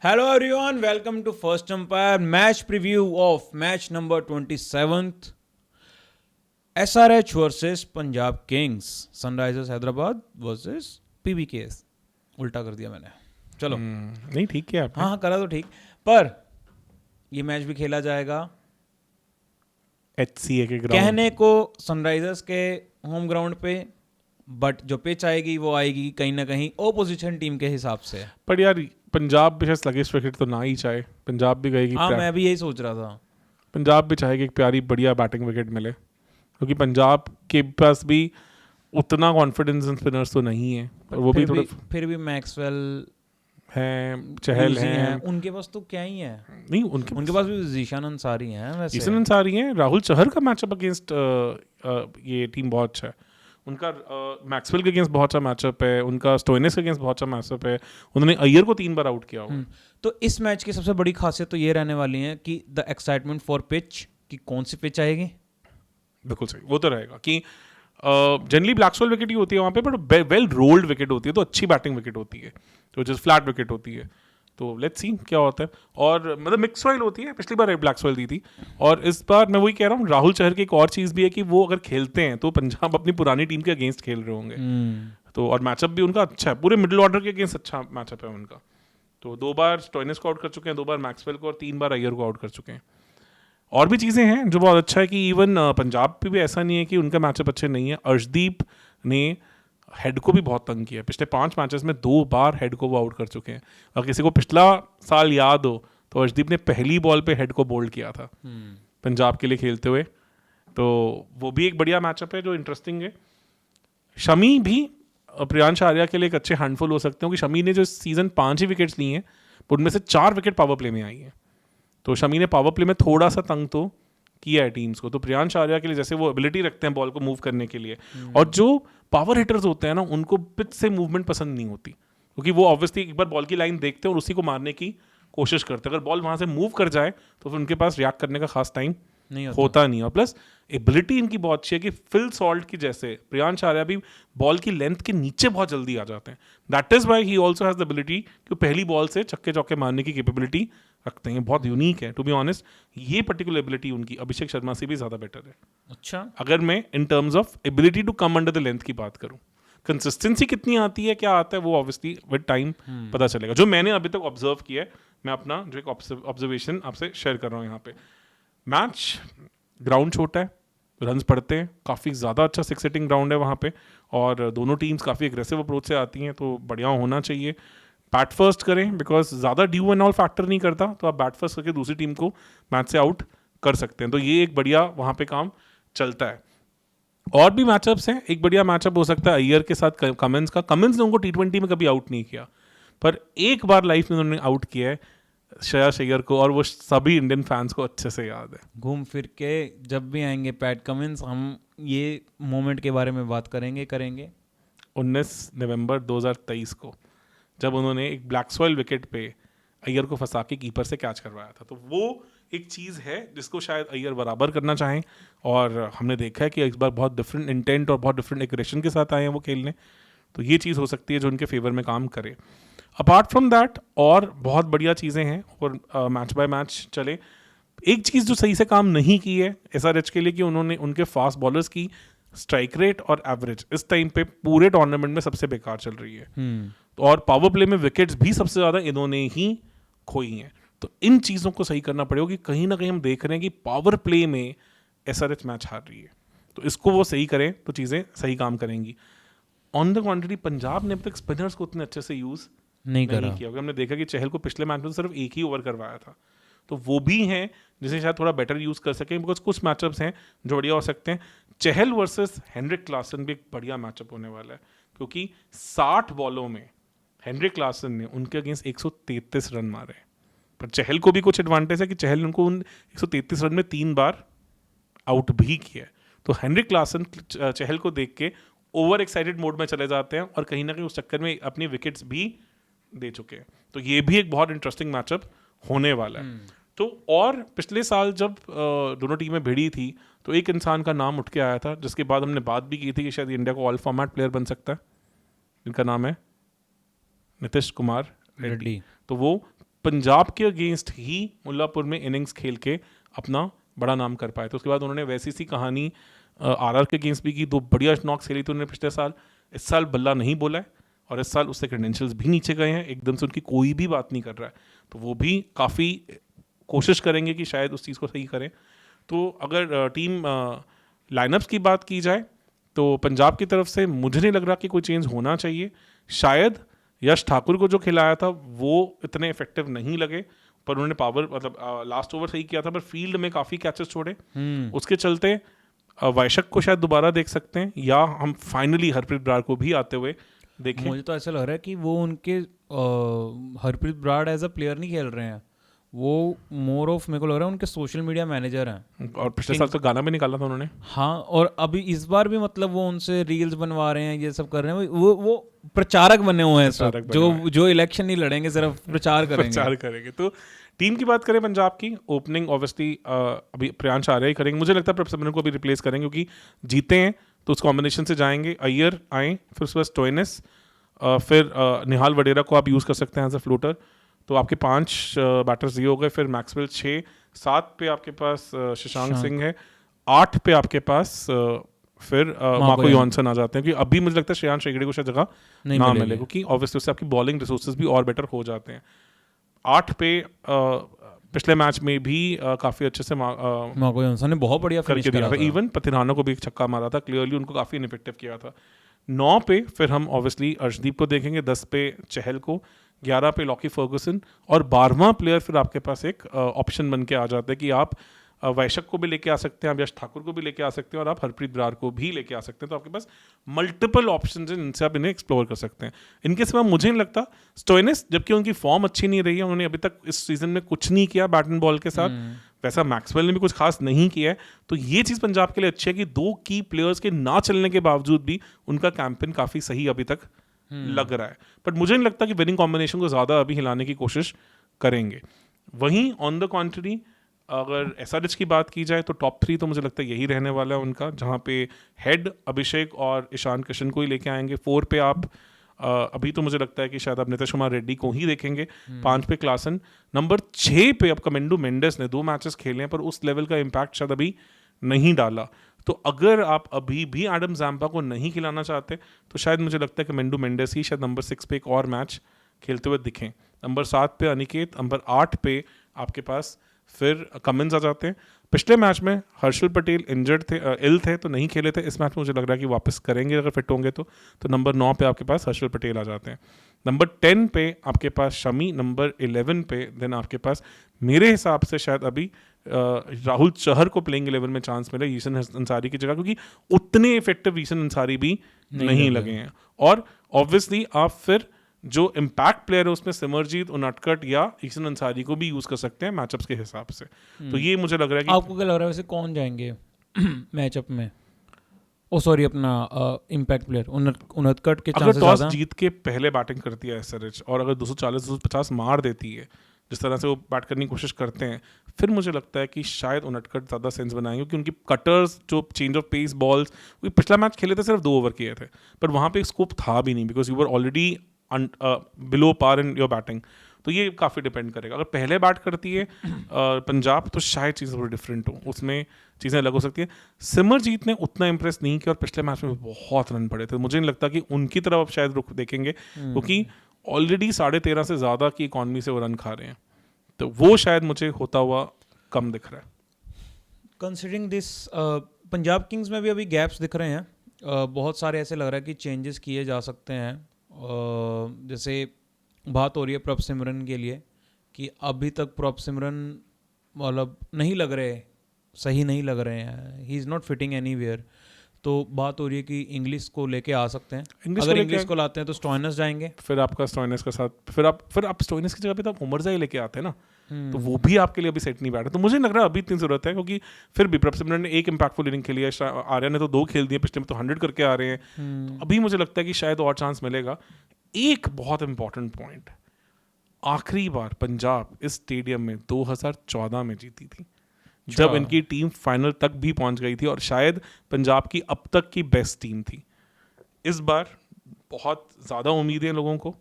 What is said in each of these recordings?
Hello everyone, welcome to First Umpire match preview of match number 27th. SRH versus Punjab Kings. Sunrisers Hyderabad versus PBKs. उल्टा कर दिया मैंने. चलो. नहीं ठीक किया आपने. हाँ करा तो ठीक. पर ये मैच भी खेला जाएगा HCA के ग्राउंड. कहने को सनराइजर्स के होम ग्राउंड पे, बट जो पिच आएगी वो आएगी कहीं ना कहीं ओपोजिशन टीम के हिसाब से. पर यार पंजाब भी शायद स्लगिश विकेट तो ना ही चाहे. पंजाब भी गएगी. हाँ मैं भी यही सोच रहा था. पंजाब भी चाहेगी एक प्यारी बढ़िया बैटिंग विकेट मिले, क्योंकि पंजाब के पास भी उतना कॉन्फिडेंस इन स्पिनर्स तो नहीं है. और वो भी थोड़े फिर भी मैक्सवेल हैं, चहल हैं. उनके पास तो क्या ही है. नहीं उनके पास भी जीशान अंसारी हैं. वैसे जीसन अंसारी हैं. राहुल चहर का मैचअप अगेंस्ट ये टीम बहुत अच्छा है. उनका मैक्सवेल के अगेंस्ट बहुत अच्छा मैचअप है. उनका स्टोइनिस के अगेंस्ट बहुत अच्छा मैचअप है. उन्होंने अय्यर को 3 बार आउट किया हुआ. तो इस मैच की सबसे बड़ी खासियत तो ये रहने वाली है कि द एक्साइटमेंट फॉर पिच, कि कौन सी पिच आएगी. बिल्कुल सही. वो तो रहेगा कि जनरली ब्लैकसोल विकेट ही होती है वहाँ पे, बट वेल रोल्ड विकेट होती है, तो अच्छी बैटिंग विकेट होती है, तो जस्ट फ्लैट विकेट होती है. तो लेट्स सी क्या होता है. और मतलब मिक्स सॉइल होती है. पिछली बार ब्लैक सॉइल दी थी, और इस बार मैं वही कह रहा हूँ, राहुल चहर की एक और चीज़ भी है कि वो अगर खेलते हैं तो पंजाब अपनी पुरानी टीम के अगेंस्ट खेल रहे होंगे. तो और मैचअप भी उनका अच्छा है, पूरे मिडिल ऑर्डर के अगेंस्ट अच्छा मैचअप है उनका. तो 2 बार स्टोइनिस को आउट कर चुके हैं, 2 बार मैक्सवेल को, और 3 बार अय्यर को आउट कर चुके हैं. और भी चीज़ें हैं जो बहुत अच्छा है कि इवन पंजाब पे भी ऐसा नहीं है कि उनका मैचअप अच्छे नहीं है. अर्शदीप ने हेड को भी बहुत तंग किया. पिछले 5 मैचेस में 2 बार हेड को वो आउट कर चुके हैं. और किसी को पिछला साल याद हो तो अर्शदीप ने पहली बॉल पे हेड को बोल्ड किया था पंजाब के लिए खेलते हुए. तो वो भी एक बढ़िया मैचअप है जो इंटरेस्टिंग है. शमी भी प्रियांश आर्या के लिए एक अच्छे हैंडफुल हो सकते हैं, क्योंकि शमी ने जो सीजन 5 ही विकेट्स ली हैं, उनमें से 4 विकेट पावर प्ले में आई हैं. तो शमी ने पावर प्ले में थोड़ा सा तंग तो किया है टीम्स को. तो प्रियांश आर्या के लिए, जैसे वो एबिलिटी रखते हैं बॉल को मूव करने के लिए, और जो पावर हिटर्स होते हैं ना, उनको पिच से मूवमेंट पसंद नहीं होती, क्योंकि वो ऑब्वियसली एक बार बॉल की लाइन देखते हैं और उसी को मारने की कोशिश करते हैं. अगर बॉल वहां से मूव कर जाए तो फिर उनके पास रिएक्ट करने का खास टाइम नहीं होता नहीं. और प्लस एबिलिटी इनकी बहुत अच्छी है कि फिल सॉल्ट की जैसे प्रियांश आर्या भी बॉल की लेंथ के नीचे बहुत जल्दी आ जाते हैं. That is why he also has the ability कि पहली बॉल से छक्के चौके मारने की कैपेबिलिटी रखते हैं. बहुत यूनिक है टू बी ऑनेस्ट. ये पर्टिकुलर एबिलिटी उनकी अभिषेक शर्मा से भी ज़्यादा बेटर है. अच्छा, अगर मैं in terms of ability to come under the length की बात करूं, कंसिस्टेंसी कितनी आती है, क्या आता है, वो ऑब्वियसली विद टाइम पता चलेगा. जो मैंने अभी तक ऑब्जर्व किया है, मैं अपना जो एक ऑब्जर्वेशन आपसे शेयर कर रहा हूँ यहाँ पे. मैच ग्राउंड छोटा है, रन्स पड़ते हैं, काफ़ी ज़्यादा अच्छा 6 हिटिंग ग्राउंड है वहाँ पे, और दोनों टीम्स काफ़ी एग्रेसिव अप्रोच से आती हैं, तो बढ़िया होना चाहिए. बैट फर्स्ट करें, बिकॉज ज़्यादा ड्यू एंड ऑल फैक्टर नहीं करता, तो आप बैट फर्स्ट करके दूसरी टीम को मैच से आउट कर सकते हैं. तो ये एक बढ़िया वहाँ पे काम चलता है. और भी मैचअप्स हैं. एक बढ़िया मैचअप हो सकता है अय्यर के साथ कमिंस का. कमिंस ने उनको T20 में कभी आउट नहीं किया, पर एक बार लाइफ में उन्होंने आउट किया है श्रेयस अय्यर को, और वो सभी इंडियन फैंस को अच्छे से याद है. घूम फिर के जब भी आएंगे पैट कमिंस, हम ये मोमेंट के बारे में बात करेंगे 19 नवंबर 2023 को, जब उन्होंने एक ब्लैक सॉइल विकेट पे अय्यर को फंसा के कीपर से कैच करवाया था. तो वो एक चीज़ है जिसको शायद अय्यर बराबर करना चाहें, और हमने देखा है कि इस बार बहुत डिफरेंट इंटेंट और बहुत डिफरेंट एग्रेशन के साथ आए हैं वो खेलने. तो ये चीज़ हो सकती है जो उनके फेवर में काम करे. अपार्ट फ्रॉम दैट और बहुत बढ़िया चीज़ें हैं, और मैच बाय मैच चले. एक चीज़ जो सही से काम नहीं की है SRH के लिए, कि उन्होंने उनके फास्ट बॉलर्स की स्ट्राइक रेट और एवरेज इस टाइम पे पूरे टूर्नामेंट में सबसे बेकार चल रही है. और पावर प्ले में विकेट्स भी सबसे ज़्यादा इन्होंने ही खोई हैं. तो इन चीज़ों को सही करना पड़ेगा, कि कहीं ना कहीं हम देख रहे हैं कि पावर प्ले में SRH मैच हार रही है. तो इसको वो सही करें तो चीज़ें सही काम करेंगी. ऑन द क्वांटिटी पंजाब ने अब तक स्पिनर्स को उतने अच्छे से यूज़ नहीं किया, क्योंकि हमने देखा कि चहल को पिछले मैच में सिर्फ एक ही ओवर करवाया था. तो वो भी हैं जिसे शायद थोड़ा बेटर यूज़ कर सकें, बिकॉज कुछ मैचअप्स हैं जो बढ़िया हो सकते हैं. चहल वर्सेस हेनरिक क्लासन भी एक बढ़िया मैचअप होने वाला है, क्योंकि 60 बॉलों में हेनरिक क्लासन ने उनके अगेंस्ट 133 रन मारे. पर चहल को भी कुछ एडवांटेज है कि चहल ने उनको उन 133 रन में 3 बार आउट भी किया. तो हेनरिक क्लासन चहल को देख के ओवर एक्साइटेड मोड में चले जाते हैं, और कहीं ना कहीं उस चक्कर में अपनी विकेट्स भी दे चुके हैं. तो ये भी एक बहुत इंटरेस्टिंग मैचअप होने वाला है. तो और पिछले साल जब दोनों टीमें भिड़ी थी, तो एक इंसान का नाम उठ के आया था, जिसके बाद हमने बात भी की थी कि शायद इंडिया को ऑल फॉर्मेट प्लेयर बन सकता है. इनका नाम है नीतीश कुमार रेड्डी. तो वो पंजाब के अगेंस्ट ही मुल्लापुर में इनिंग्स खेल के अपना बड़ा नाम कर पाए थे। उसके बाद उन्होंने वैसी सी कहानी आरआर के अगेंस्ट भी की, 2 बढ़िया नॉक्स खेली थी उन्होंने पिछले साल। इस साल बल्ला नहीं बोला है और इस साल उससे क्रेडेंशियल्स भी नीचे गए हैं, एकदम से उनकी कोई भी बात नहीं कर रहा है। तो वो भी काफ़ी कोशिश करेंगे कि शायद उस चीज़ को सही करें। तो अगर टीम लाइनअप्स की बात की जाए तो पंजाब की तरफ से मुझे नहीं लग रहा कि कोई चेंज होना चाहिए। शायद यश ठाकुर को जो खिलाया था वो इतने इफेक्टिव नहीं लगे, पर उन्होंने पावर मतलब लास्ट ओवर सही किया था, पर फील्ड में काफ़ी कैचेस छोड़े। उसके चलते वैशक को शायद दोबारा देख सकते हैं, या हम फाइनली हरप्रीत बराड़ को भी आते हुए देखें। मुझे तो ऐसा लग रहा है कि वो उनके Harpreet Brar as a player नहीं खेल रहे हैं, वो मोर ऑफ मेरे को लग रहा है उनके सोशल मीडिया मैनेजर हैं। और पिछले साल तो गाना भी निकाला था उन्होंने। हाँ, और अभी इस बार भी मतलब वो उनसे रील्स बनवा रहे हैं, ये सब कर रहे हैं। वो प्रचारक बने हुए हैं सब, जो इलेक्शन नहीं लड़ेंगे, सिर्फ प्रचार करेंगे। तो टीम की बात करें पंजाब की, ओपनिंग ऑब्वियसली अभी प्रियांश आर्या ही करेंगे। मुझे लगता है प्रभ सिमरन को भी रिप्लेस करेंगे, क्योंकि जीते हैं तो उस कॉम्बिनेशन से जाएंगे। अय्यर आए, फिर उसके बाद स्टोइनिस, फिर निहाल वडेरा को आप यूज़ कर सकते हैं एज अ फ्लोटर। तो आपके 5 बैटर्स ये हो गए। फिर मैक्सवेल 6, 7 पे आपके पास शशांक सिंह है, 8 पे आपके पार्क फिर मार्को जॉनसन आ जाते हैं, क्योंकि अभी मुझे लगता है श्रेयांश हेगड़े को शायद जगह ना मिले, क्योंकि ऑब्वियसली उससे आपकी बॉलिंग रिसोर्सेज भी और बेटर हो जाते हैं। 8 पे पिछले मैच में भी काफ़ी अच्छे से मार्को जॉनसन ने बहुत बढ़िया फिनिश किया था। इवन पथिराना को भी एक छक्का मारा था, क्लियरली उनको काफ़ी इनइफेक्टिव किया था। 9 पे फिर हम ऑब्वियसली अर्शदीप को देखेंगे, 10 पे चहल को, 11 पे लॉकी फर्गुसन, और 12वां प्लेयर फिर आपके पास एक ऑप्शन बन के आ जाता है कि आप वैशक को भी लेके आ सकते हैं, आप यश ठाकुर को भी लेके आ सकते हैं, और आप हरप्रीत बराड़ को भी लेके आ सकते हैं। तो आपके पास मल्टीपल ऑप्शंस हैं जिनसे आप इन्हें एक्सप्लोर कर सकते हैं। इनके सिवा मुझे नहीं लगता स्टोइनिस, जबकि उनकी फॉर्म अच्छी नहीं रही है, उन्होंने अभी तक इस सीजन में कुछ नहीं किया बैट एंड बॉल के साथ, वैसा मैक्सवेल ने भी कुछ खास नहीं किया है। तो ये चीज़ पंजाब के लिए अच्छी है कि 2 की प्लेयर्स के ना चलने के बावजूद भी उनका कैंपेन काफ़ी सही अभी तक लग रहा है। बट मुझे नहीं लगता कि विनिंग कॉम्बिनेशन को ज़्यादा अभी हिलाने की कोशिश करेंगे। वहीं ऑन द कॉन्ट्री अगर एसआरएच की बात की जाए तो टॉप 3 तो मुझे लगता है यही रहने वाला है उनका, जहाँ पे हेड अभिषेक और ईशान किशन को ही लेके आएंगे। 4 पे आप अभी तो मुझे लगता है कि शायद आप नीतीश कुमार रेड्डी को ही देखेंगे। 5 पे क्लासन। नंबर 6 पे अब कमेंडू मेंडेस ने 2 मैचेस खेले हैं, पर उस लेवल का इम्पैक्ट शायद अभी नहीं डाला। तो अगर आप अभी भी एडम जैम्पा को नहीं खिलाना चाहते तो शायद मुझे लगता है कि कमेंडू मेंडेस ही शायद नंबर 6 पे एक और मैच खेलते हुए दिखें। नंबर 7 पे अनिकेत, नंबर 8 पे आपके पास फिर कमिंस आ जाते हैं। पिछले मैच में हर्षल पटेल इंजर्ड थे, इल थे, तो नहीं खेले थे। इस मैच में मुझे लग रहा है कि वापस करेंगे अगर फिट होंगे तो नंबर 9 पे आपके पास हर्षल पटेल आ जाते हैं। नंबर 10 पे आपके पास शमी, नंबर 11 पे देन आपके पास मेरे हिसाब से शायद अभी राहुल चहर को प्लेइंग 11 में चांस मिले ईशन अंसारी की जगह, क्योंकि उतने इफेक्टिव ईशन अंसारी भी नहीं लगे हैं। और ऑब्वियसली आप फिर जो इम्पैक्ट प्लेयर है उसमें सिमरजीत, उनटकट या ईशन अंसारी को भी यूज कर सकते हैं मैचअप्स के हिसाब से। तो ये मुझे लग रहा है कि आपको क्या लग रहा है वैसे कौन जाएंगे मैचअप में? ओ सॉरी, अपना इम्पैक्ट प्लेयर उनटकट के चांसेस अगर टॉस जीत के पहले बैटिंग करती है एसआरएच और अगर 240-250 मार देती है, जिस तरह से वो बैट करने की कोशिश करते हैं, फिर मुझे लगता है कि शायद उनटकट ज़्यादा सेंस बनाएंगे, क्योंकि उनकी कटर्स जो चेंज ऑफ पेस बॉल्स, पिछला मैच खेले थे सिर्फ 2 ओवर किए थे, पर वहाँ पे एक स्कोप था भी नहीं, because you were already below par in your batting. तो ये काफ़ी डिपेंड करेगा। अगर पहले बैट करती है पंजाब तो शायद चीज़ें थोड़ी डिफरेंट हो, उसमें चीज़ें अलग हो सकती है। सिमरजीत ने उतना इंप्रेस नहीं किया और पिछले मैच में बहुत रन पड़े थे। मुझे नहीं लगता कि उनकी तरफ अब शायद रुख देखेंगे, क्योंकि ऑलरेडी 13.5 से ज़्यादा की इकॉनमी से वो रन खा रहे हैं, तो वो शायद मुझे होता हुआ कम दिख रहा है। कंसिडरिंग दिस पंजाब किंग्स में भी अभी गैप्स दिख रहे हैं, बहुत सारे ऐसे लग रहा है कि चेंजेस किए जा सकते हैं। जैसे बात हो रही है प्रभ सिमरन के लिए कि अभी तक प्रभ सिमरन मतलब नहीं लग रहे, सही नहीं लग रहे हैं, he is not fitting anywhere. तो बात हो रही है कि इंग्लिश को लेके आ सकते हैं। अगर इंग्लिश को लाते हैं तो स्टोइनिस जाएंगे, फिर आपका स्टोइनिस के साथ फिर आप स्टोइनिस की जगह पे तो आप उमरजा ही लेके आते हैं ना, तो वो भी आपके लिए अभी सेट नहीं बैठा। तो मुझे लग रहा है अभी इतनी जरूरत है, क्योंकि फिर भी प्रभ सिमरन ने एक इंपैक्टफुल इनिंग खेली है, आर्या ने तो 2 खेल दिए, पिछले में तो 100 करके आ रहे हैं। तो अभी मुझे लगता है कि शायद और चांस मिलेगा। एक बहुत इंपॉर्टेंट पॉइंट, आखिरी बार पंजाब इस स्टेडियम में 2014 में जीती थी, जब इनकी टीम फाइनल तक भी पहुंच गई थी और शायद पंजाब की अब तक की बेस्ट टीम थी। इस बार बहुत ज़्यादा उम्मीदें लोगों को,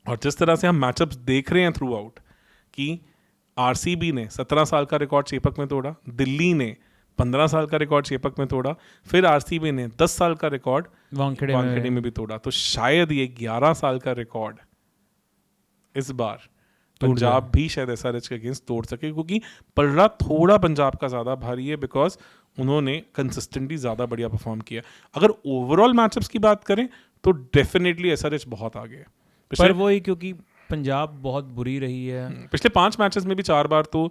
और जिस तरह से हम मैचअप्स देख रहे हैं थ्रू आउट, कि आरसीबी ने 17 साल का रिकॉर्ड चेपक में तोड़ा, दिल्ली ने 15 साल का रिकॉर्ड चेपक में तोड़ा, फिर आरसीबी ने 10 साल का रिकॉर्ड वानखेड़े में भी तोड़ा। तो शायद ये 11 साल का रिकॉर्ड इस बार पंजाब भी शायद एसआरएच के अगेंस्ट तोड़ सके, क्योंकि पलड़ा थोड़ा पंजाब का ज़्यादा भारी है बिकॉज उन्होंने कंसिस्टेंटली ज़्यादा बढ़िया परफॉर्म किया। अगर ओवरऑल मैचअप्स की बात करें तो डेफिनेटली एसआरएच बहुत आगे है। पर वही क्योंकि पंजाब बहुत बुरी रही है। पिछले 5 मैचेस में भी 4 बार तो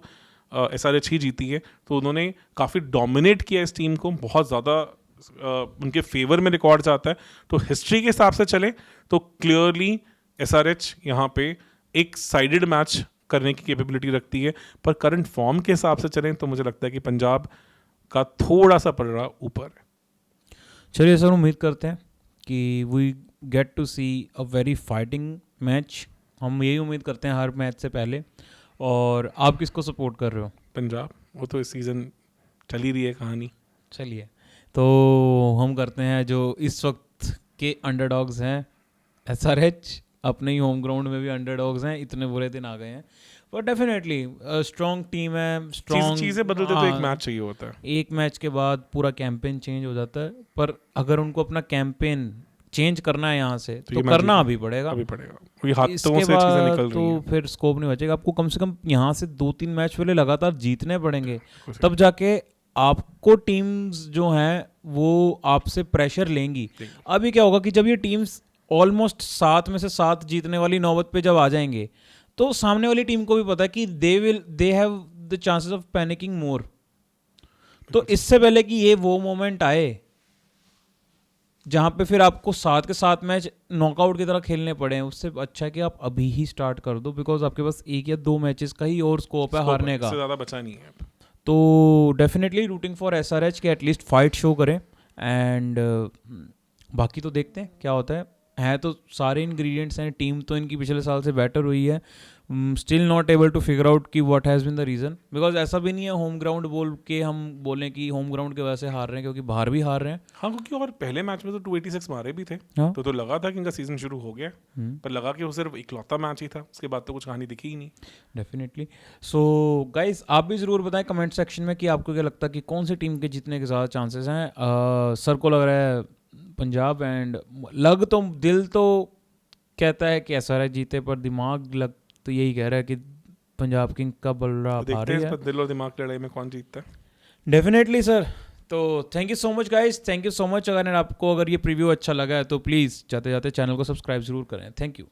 एसआरएच ही जीती है, तो उन्होंने काफ़ी डोमिनेट किया इस टीम को, बहुत ज़्यादा उनके फेवर में रिकॉर्ड जाता है। तो हिस्ट्री के हिसाब से चले तो क्लियरली एसआरएच यहाँ पे एक साइडेड मैच करने की कैपेबिलिटी रखती है, पर करंट फॉर्म के हिसाब से चलें तो मुझे लगता है कि पंजाब का थोड़ा सा पलड़ा ऊपर है। चलिए सर, उम्मीद करते हैं कि we get to see a very fighting match. हम यही उम्मीद करते हैं हर मैच से पहले। और आप किसको सपोर्ट कर रहे हो? पंजाब, वो तो इस सीज़न चल ही रही है कहानी। चलिए, तो हम करते हैं जो इस वक्त के अंडरडॉग्स हैं एसआरएच, अपने ही होम ग्राउंड में भी अंडरडॉग्स हैं, इतने बुरे दिन आ गए हैं, पर डेफिनेटली स्ट्रॉन्ग टीम है, स्ट्रॉन्ग चीज़ें बदलते तो एक मैच चाहिए होता है, एक मैच के बाद पूरा कैंपेन चेंज हो जाता है। पर अगर उनको अपना कैंपेन चेंज करना है यहाँ से तो करना अभी पड़ेगा। इसके बाद तो फिर स्कोप नहीं बचेगा। आपको कम से कम यहाँ से 2-3 मैच पहले लगातार जीतने पड़ेंगे, तब जाके आपको टीम्स जो हैं वो आपसे प्रेशर लेंगी। अभी क्या होगा कि जब ये टीम्स ऑलमोस्ट 7 में से 7 जीतने वाली नौबत पे जब आ जाएंगे तो सामने वाली टीम को भी पता है कि they have the chances of panicking more. तो इससे पहले कि ये वो मोमेंट आए जहाँ पे फिर आपको 7 के 7 मैच नॉकआउट की तरह खेलने पड़े हैं, उससे अच्छा है कि आप अभी ही स्टार्ट कर दो, बिकॉज आपके पास 1 या 2 मैचेस का ही और स्कोप है हारने का, ज़्यादा बचा नहीं है। तो डेफिनेटली रूटिंग फॉर एसआरएच के एटलीस्ट फाइट शो करें। एंड बाकी तो देखते हैं क्या होता है तो सारे इंग्रेडिएंट्स हैं। टीम तो इनकी पिछले साल से बेटर हुई है, still not able to figure out कि what has been the reason, because ऐसा भी नहीं है होम ग्राउंड बोल के हम बोलें कि होम ग्राउंड के वजह से हार रहे हैं, क्योंकि बाहर भी हार रहे हैं। हाँ, क्योंकि और पहले मैच में तो 286 मारे भी थे। हाँ? तो लगा था कि इनका सीजन शुरू हो गया, पर लगा कि वो सिर्फ इकलौता मैच ही था, उसके बाद तो कुछ कहानी दिखी ही नहीं। डेफिनेटली। सो गाइज, आप भी ज़रूर बताएं कमेंट सेक्शन में कि आपको क्या लगता है कि कौन सी टीम के जीतने के ज़्यादा चांसेस हैं। सर को लग रहा है पंजाब, एंड दिल तो कहता है कि एसआरएच जीते, पर दिमाग तो यही कह रहा है कि पंजाब किंग का बल्ला भारी है। दिल और दिमाग लड़ाई में कौन जीतता है? Definitely sir. तो thank you so much guys, thank you so much. अगर ये प्रीव्यू अच्छा लगा है तो प्लीज़ जाते जाते चैनल को सब्सक्राइब जरूर करें। Thank you.